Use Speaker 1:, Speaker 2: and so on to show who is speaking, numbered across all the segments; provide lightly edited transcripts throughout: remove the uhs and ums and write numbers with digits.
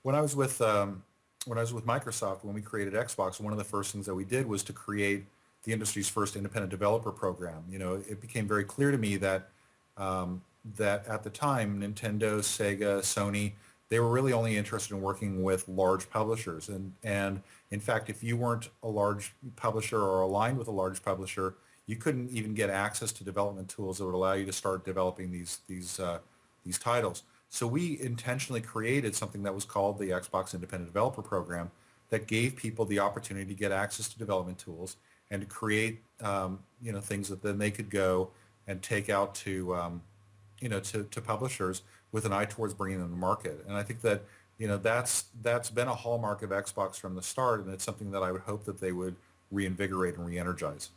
Speaker 1: When I was with Microsoft, when we created Xbox, one of the first things that we did was to create the industry's first independent developer program. It became very clear to me that that at the time, Nintendo, Sega, Sony, they were really only interested in working with large publishers. And in fact, if you weren't a large publisher or aligned with a large publisher, you couldn't even get access to development tools that would allow you to start developing these titles. So we intentionally created something that was called the Xbox Independent Developer Program that gave people the opportunity to get access to development tools and to create things that then they could go and take out to publishers with an eye towards bringing them to market. And I think that that's been a hallmark of Xbox from the start, and it's something that I would hope that they would reinvigorate and re-energize.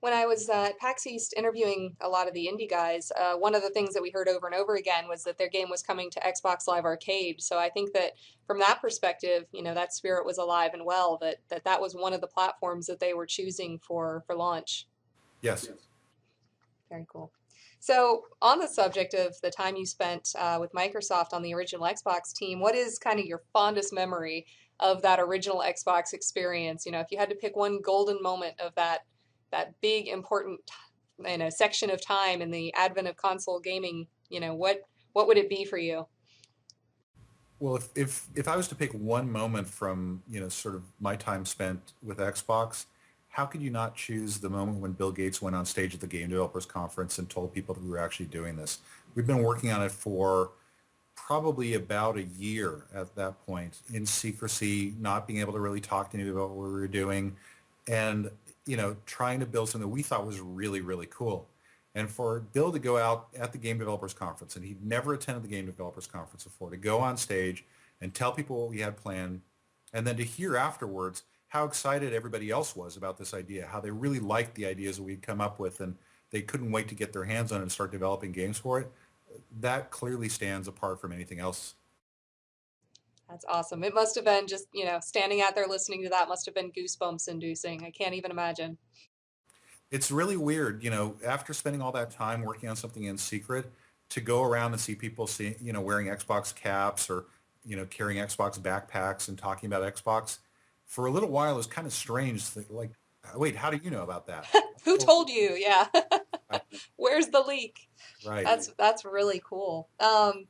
Speaker 2: When I was at PAX East interviewing a lot of the indie guys, one of the things that we heard over and over again was that their game was coming to Xbox Live Arcade. So I think that from that perspective, that spirit was alive and well, that was one of the platforms that they were choosing for launch.
Speaker 1: Yes.
Speaker 2: Very cool. So on the subject of the time you spent with Microsoft on the original Xbox team, what is kind of your fondest memory of that original Xbox experience? If you had to pick one golden moment of that big important section of time in the advent of console gaming, what would it be for you?
Speaker 1: Well, if I was to pick one moment from sort of my time spent with Xbox, how could you not choose the moment when Bill Gates went on stage at the Game Developers Conference and told people that we were actually doing this? We've been working on it for probably about a year at that point in secrecy, not being able to really talk to anybody about what we were doing, and trying to build something that we thought was really, really cool. And for Bill to go out at the Game Developers Conference, and he'd never attended the Game Developers Conference before, to go on stage and tell people what we had planned, and then to hear afterwards how excited everybody else was about this idea, how they really liked the ideas that we'd come up with, and they couldn't wait to get their hands on it and start developing games for it. That clearly stands apart from anything else.
Speaker 2: That's awesome. It must have been just, standing out there listening to that must have been goosebumps inducing. I can't even imagine.
Speaker 1: It's really weird, after spending all that time working on something in secret, to go around and see people wearing Xbox caps or, carrying Xbox backpacks and talking about Xbox. For a little while, it was kind of strange. Like, wait, how do you know about that?
Speaker 2: Who told you? Yeah.
Speaker 1: Right.
Speaker 2: Where's the leak?
Speaker 1: Right.
Speaker 2: That's really cool.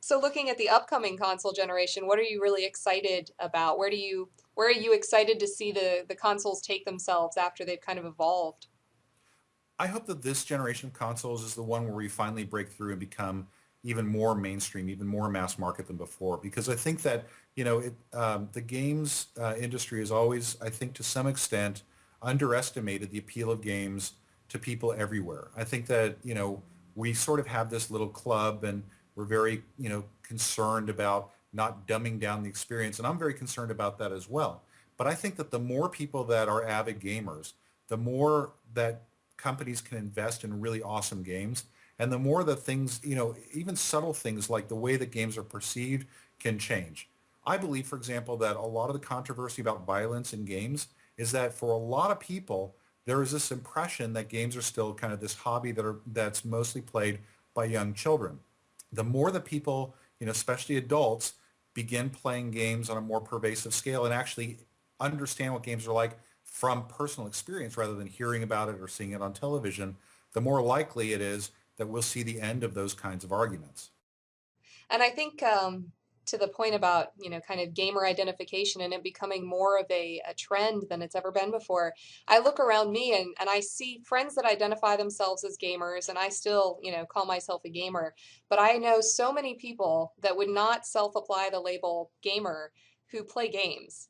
Speaker 2: So looking at the upcoming console generation, what are you really excited about? Where are you excited to see the consoles take themselves after they've kind of evolved?
Speaker 1: I hope that this generation of consoles is the one where we finally break through and become even more mainstream, even more mass market than before. Because I think that the games industry has always, I think, to some extent, underestimated the appeal of games to people everywhere. I think that we sort of have this little club, and we're very concerned about not dumbing down the experience, and I'm very concerned about that as well. But I think that the more people that are avid gamers, the more that companies can invest in really awesome games, and the more that things, even subtle things like the way that games are perceived can change. I believe, for example, that a lot of the controversy about violence in games is that for a lot of people, there is this impression that games are still kind of this hobby that's mostly played by young children. The more that people, especially adults, begin playing games on a more pervasive scale and actually understand what games are like from personal experience rather than hearing about it or seeing it on television, the more likely it is that we'll see the end of those kinds of arguments.
Speaker 2: And I think to the point about, kind of gamer identification and it becoming more of a trend than it's ever been before, I look around me and I see friends that identify themselves as gamers, and I still, call myself a gamer. But I know so many people that would not self-apply the label gamer who play games.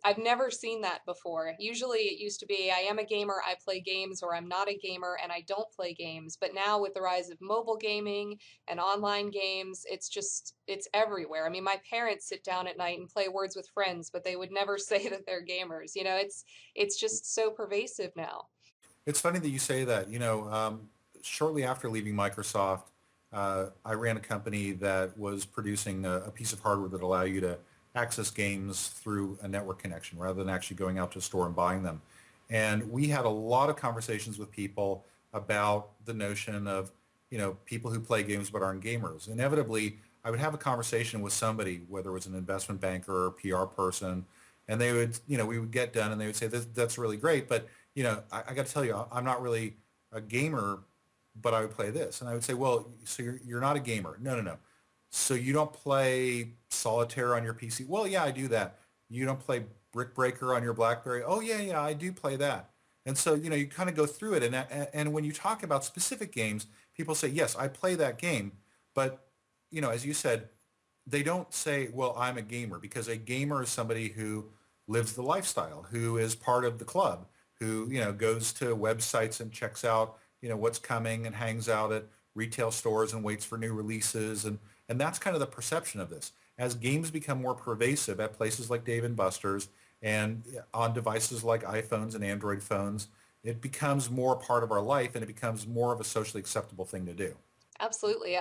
Speaker 2: I've never seen that before. Usually it used to be I am a gamer, I play games, or I'm not a gamer and I don't play games. But now with the rise of mobile gaming and online games, it's everywhere. I mean, my parents sit down at night and play Words with Friends, but they would never say that they're gamers. It's just so pervasive now.
Speaker 1: It's funny that you say that. Shortly after leaving Microsoft, I ran a company that was producing a piece of hardware that allow you to access games through a network connection rather than actually going out to a store and buying them. And we had a lot of conversations with people about the notion of, people who play games but aren't gamers. Inevitably, I would have a conversation with somebody, whether it was an investment banker or PR person, and they would, we would get done and they would say, that's really great, but, I got to tell you, I'm not really a gamer, but I would play this. And I would say, well, so you're not a gamer. No, no, no. So you don't play solitaire on your PC? Well, yeah, I do that. You don't play Brick Breaker on your BlackBerry? Oh, yeah, yeah, I do play that. And so, you kind of go through it. And when you talk about specific games, people say, yes, I play that game. But, as you said, they don't say, well, I'm a gamer, because a gamer is somebody who lives the lifestyle, who is part of the club, who, goes to websites and checks out, what's coming and hangs out at retail stores and waits for new releases. And that's kind of the perception of this. As games become more pervasive at places like Dave and Buster's and on devices like iPhones and Android phones, it becomes more part of our life and it becomes more of a socially acceptable thing to do.
Speaker 2: Absolutely.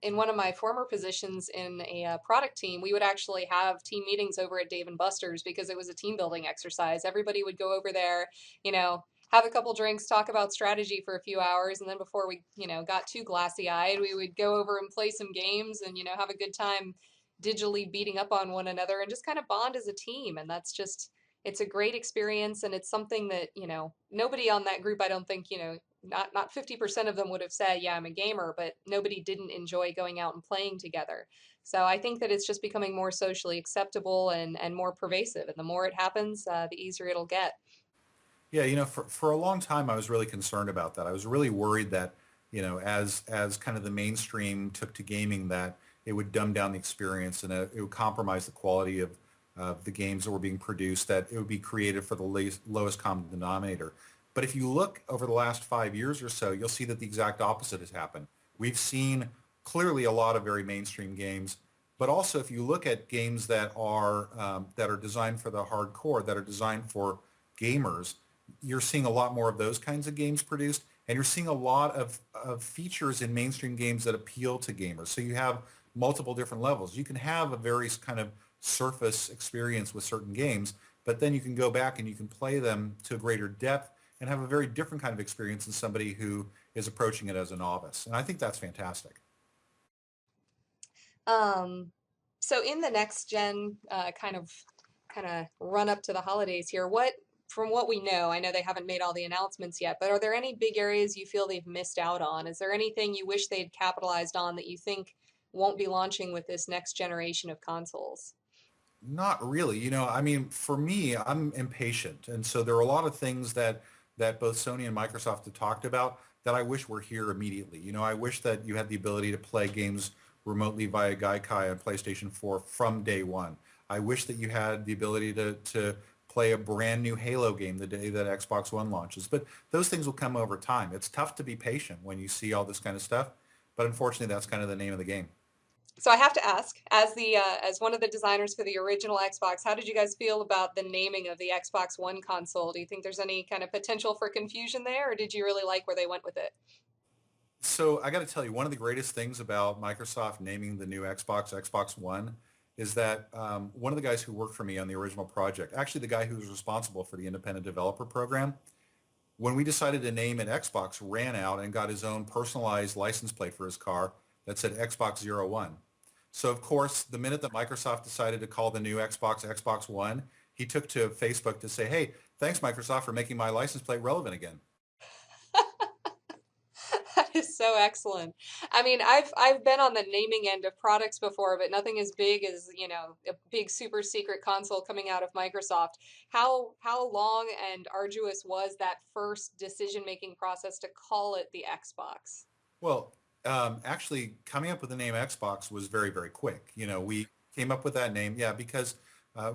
Speaker 2: In one of my former positions in a product team, we would actually have team meetings over at Dave and Buster's because it was a team building exercise. Everybody would go over there, have a couple drinks, talk about strategy for a few hours, and then before we, got too glassy eyed, we would go over and play some games and, have a good time digitally beating up on one another and just kind of bond as a team. And that's just, it's a great experience, and it's something that, nobody on that group, I don't think, not 50% of them would have said, yeah, I'm a gamer, but nobody didn't enjoy going out and playing together. So I think that it's just becoming more socially acceptable and more pervasive. And the more it happens, the easier it'll get.
Speaker 1: Yeah, for a long time, I was really concerned about that. I was really worried that, as kind of the mainstream took to gaming, that it would dumb down the experience and it would compromise the quality of the games that were being produced, that it would be created for the lowest common denominator. But if you look over the last 5 years or so, you'll see that the exact opposite has happened. We've seen clearly a lot of very mainstream games, but also if you look at games that are designed for the hardcore, that are designed for gamers, you're seeing a lot more of those kinds of games produced, and you're seeing a lot of features in mainstream games that appeal to gamers. So you have multiple different levels. You can have a very kind of surface experience with certain games, but then you can go back and you can play them to a greater depth and have a very different kind of experience than somebody who is approaching it as a novice. And I think that's fantastic.
Speaker 2: Um, so in the next gen kind of run up to the holidays here, from what we know, I know they haven't made all the announcements yet, but are there any big areas you feel they've missed out on? Is there anything you wish they'd capitalized on that you think won't be launching with this next generation of consoles?
Speaker 1: Not really. I mean, for me, I'm impatient. And so there are a lot of things that both Sony and Microsoft have talked about that I wish were here immediately. I wish that you had the ability to play games remotely via Gaikai on PlayStation 4 from day one. I wish that you had the ability to play a brand new Halo game the day that Xbox One launches. But those things will come over time. It's tough to be patient when you see all this kind of stuff. But unfortunately, that's kind of the name of the game.
Speaker 2: So I have to ask, as one of the designers for the original Xbox, how did you guys feel about the naming of the Xbox One console? Do you think there's any kind of potential for confusion there, or did you really like where they went with it?
Speaker 1: So I got to tell you, one of the greatest things about Microsoft naming the new Xbox One, is that one of the guys who worked for me on the original project, actually the guy who was responsible for the independent developer program, when we decided to name it Xbox, ran out and got his own personalized license plate for his car that said Xbox 01. So of course, the minute that Microsoft decided to call the new Xbox One, he took to Facebook to say, hey, thanks Microsoft for making my license plate relevant again.
Speaker 2: That is so excellent. I mean, I've been on the naming end of products before, but nothing as big as, a big super secret console coming out of Microsoft. How long and arduous was that first decision-making process to call it the Xbox?
Speaker 1: Well, actually, coming up with the name Xbox was very, very quick. We came up with that name, yeah, because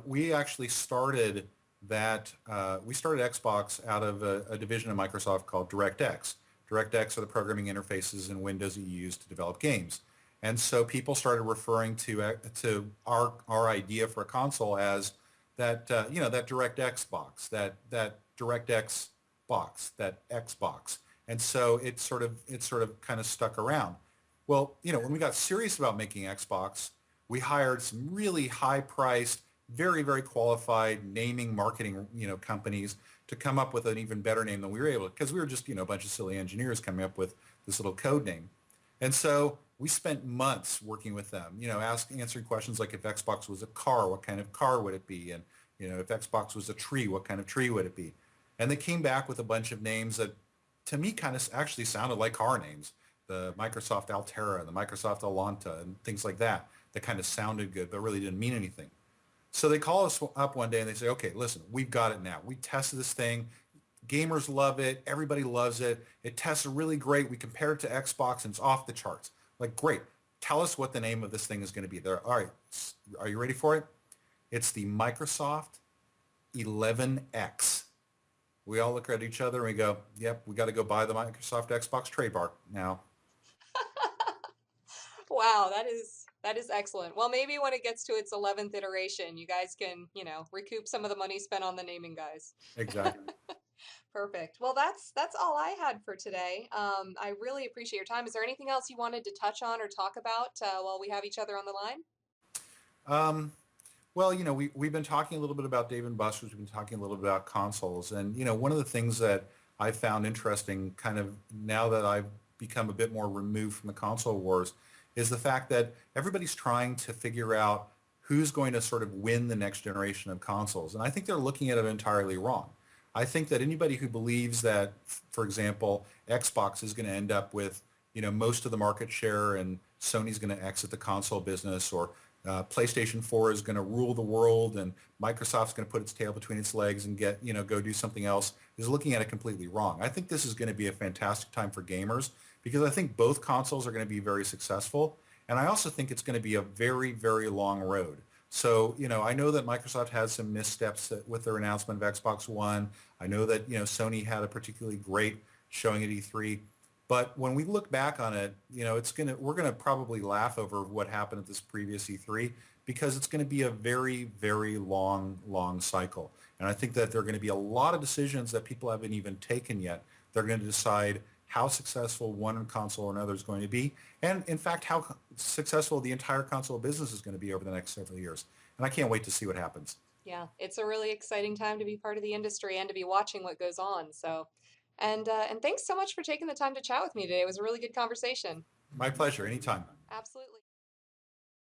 Speaker 1: we actually started we started Xbox out of a division of Microsoft called DirectX. DirectX are the programming interfaces in Windows that you use to develop games. And so people started referring to our idea for a console as that DirectX box, that DirectX box, that Xbox. And so it sort of kind of stuck around. Well, when we got serious about making Xbox, we hired some really high-priced, very, very qualified naming marketing, companies to come up with an even better name than we were able to, because we were just, a bunch of silly engineers coming up with this little code name. And so We spent months working with them, answering questions like if Xbox was a car, what kind of car would it be? And, if Xbox was a tree, what kind of tree would it be? And they came back with a bunch of names that to me kind of actually sounded like car names. The Microsoft Altera, the Microsoft Alanta, and things like that kind of sounded good, but really didn't mean anything. So they call us up one day and they say, okay, listen, we've got it now. We tested this thing. Gamers love it. Everybody loves it. It tests really great. We compare it to Xbox and it's off the charts. Like, great. Tell us what the name of this thing is going to be. There. All right. Are you ready for it? It's the Microsoft 11X. We all look at each other and we go, yep, we got to go buy the Microsoft Xbox trademark now.
Speaker 2: Wow, that is excellent. Well, maybe when it gets to its 11th iteration, you guys can, recoup some of the money spent on the naming guys.
Speaker 1: Exactly.
Speaker 2: Perfect. Well, that's all I had for today. I really appreciate your time. Is there anything else you wanted to touch on or talk about while we have each other on the line?
Speaker 1: Um, well, we've been talking a little bit about Dave and Buster's. We've been talking a little bit about consoles. And, one of the things that I found interesting kind of now that I've become a bit more removed from the console wars is the fact that everybody's trying to figure out who's going to sort of win the next generation of consoles. And I think they're looking at it entirely wrong. I think that anybody who believes that, for example, Xbox is going to end up with, most of the market share and Sony's going to exit the console business, or PlayStation 4 is going to rule the world and Microsoft's going to put its tail between its legs and go do something else, is looking at it completely wrong. I think this is going to be a fantastic time for gamers because I think both consoles are going to be very successful. And I also think it's going to be a very, very long road. So, I know that Microsoft has some missteps with their announcement of Xbox One. I know that, Sony had a particularly great showing at E3. But when we look back on it, we're gonna probably laugh over what happened at this previous E3 because it's going to be a very, very long, long cycle. And I think that there are going to be a lot of decisions that people haven't even taken yet. They're going to decide how successful one console or another is going to be, and in fact, how successful the entire console business is going to be over the next several years. And I can't wait to see what happens.
Speaker 2: Yeah, it's a really exciting time to be part of the industry and to be watching what goes on. So, and thanks so much for taking the time to chat with me today. It was a really good conversation.
Speaker 1: My pleasure. Anytime.
Speaker 2: Absolutely.